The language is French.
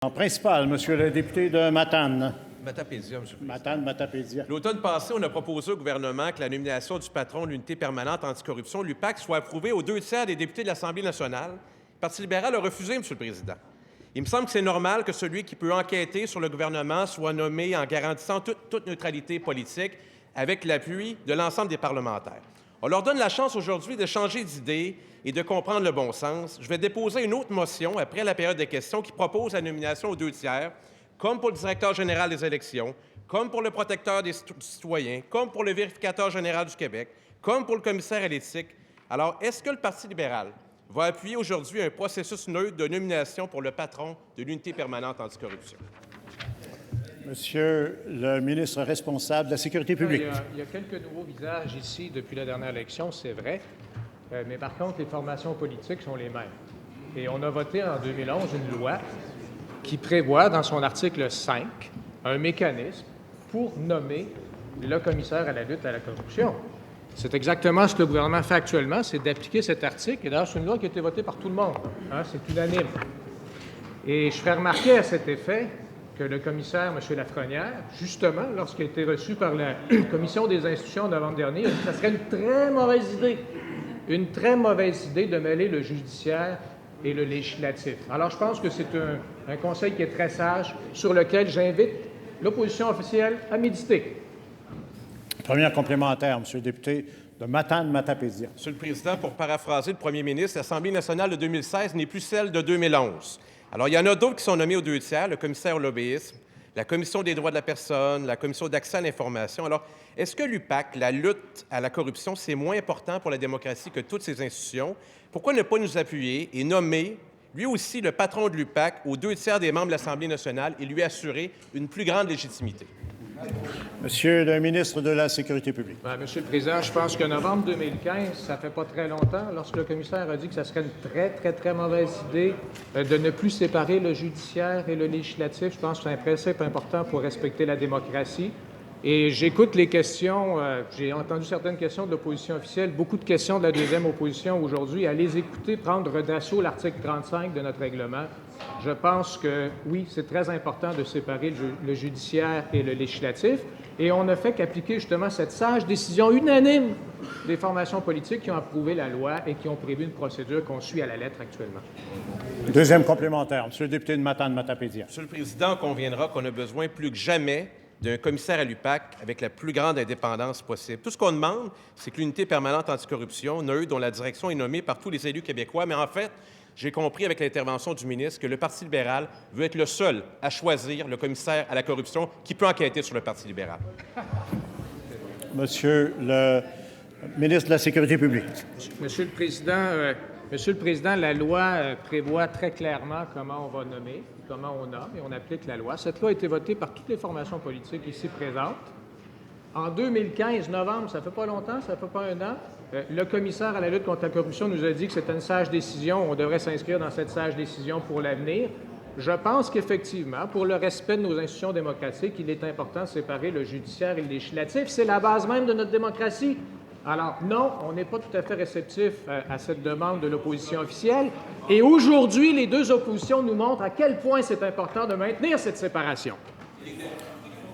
En principal, Monsieur le député de Matane. Matapédia, Monsieur le Président. Matane, Matapédia. L'automne passé, on a proposé au gouvernement que la nomination du patron de l'Unité permanente anticorruption, l'UPAC, soit approuvée aux 2 tiers des députés de l'Assemblée nationale. Le Parti libéral a refusé, Monsieur le Président. Il me semble que c'est normal que celui qui peut enquêter sur le gouvernement soit nommé en garantissant toute neutralité politique avec l'appui de l'ensemble des parlementaires. On leur donne la chance aujourd'hui de changer d'idée et de comprendre le bon sens. Je vais déposer une autre motion après la période des questions qui propose la nomination aux 2 tiers, comme pour le directeur général des élections, comme pour le protecteur des citoyens, comme pour le vérificateur général du Québec, comme pour le commissaire à l'éthique. Alors, est-ce que le Parti libéral va appuyer aujourd'hui un processus neutre de nomination pour le patron de l'Unité permanente anticorruption? Monsieur le ministre responsable de la Sécurité publique. Il y a quelques nouveaux visages ici depuis la dernière élection, c'est vrai, mais par contre, les formations politiques sont les mêmes. Et on a voté en 2011 une loi qui prévoit, dans son article 5, un mécanisme pour nommer le commissaire à la lutte à la corruption. C'est exactement ce que le gouvernement fait actuellement, c'est d'appliquer cet article. Et d'ailleurs, c'est une loi qui a été votée par tout le monde. C'est unanime. Et je ferai remarquer à cet effet que le commissaire, M. Lafrenière, justement, lorsqu'il a été reçu par la Commission des institutions en novembre dernier, il a dit que ça serait une très mauvaise idée de mêler le judiciaire et le législatif. Alors, je pense que c'est un conseil qui est très sage, sur lequel j'invite l'opposition officielle à méditer. Première complémentaire, Monsieur le député de Matane-Matapédia. Monsieur le Président, pour paraphraser le premier ministre, l'Assemblée nationale de 2016 n'est plus celle de 2011. Alors, il y en a d'autres qui sont nommés aux 2 tiers, le commissaire au lobbyisme, la Commission des droits de la personne, la Commission d'accès à l'information. Alors, est-ce que l'UPAC, la lutte à la corruption, c'est moins important pour la démocratie que toutes ces institutions? Pourquoi ne pas nous appuyer et nommer, lui aussi, le patron de l'UPAC aux 2 tiers des membres de l'Assemblée nationale et lui assurer une plus grande légitimité? Monsieur le ministre de la Sécurité publique. Monsieur le Président, je pense que novembre 2015, ça fait pas très longtemps, lorsque le commissaire a dit que ça serait une très mauvaise idée de ne plus séparer le judiciaire et le législatif. Je pense que c'est un principe important pour respecter la démocratie. Et j'écoute les questions, j'ai entendu certaines questions de l'opposition officielle, beaucoup de questions de la deuxième opposition aujourd'hui. À les écouter, prendre d'assaut l'article 35 de notre règlement. Je pense que, oui, c'est très important de séparer le judiciaire et le législatif. Et on ne fait qu'appliquer justement cette sage décision unanime des formations politiques qui ont approuvé la loi et qui ont prévu une procédure qu'on suit à la lettre actuellement. Deuxième complémentaire, Monsieur le député de Matane-Matapédia. Monsieur le Président, on conviendra qu'on a besoin plus que jamais d'un commissaire à l'UPAC avec la plus grande indépendance possible. Tout ce qu'on demande, c'est que l'Unité permanente anticorruption, neutre, dont la direction est nommée par tous les élus québécois, mais en fait, j'ai compris avec l'intervention du ministre que le Parti libéral veut être le seul à choisir le commissaire à la corruption qui peut enquêter sur le Parti libéral. Monsieur le ministre de la Sécurité publique. Monsieur le Président, la loi prévoit très clairement comment on va nommer, comment on nomme, et on applique la loi. Cette loi a été votée par toutes les formations politiques ici présentes. En 2015, novembre, ça fait pas longtemps, ça fait pas un an, le commissaire à la lutte contre la corruption nous a dit que c'était une sage décision. On devrait s'inscrire dans cette sage décision pour l'avenir. Je pense qu'effectivement, pour le respect de nos institutions démocratiques, il est important de séparer le judiciaire et le législatif. C'est la base même de notre démocratie. Alors, non, on n'est pas tout à fait réceptif à cette demande de l'opposition officielle. Et aujourd'hui, les deux oppositions nous montrent à quel point c'est important de maintenir cette séparation.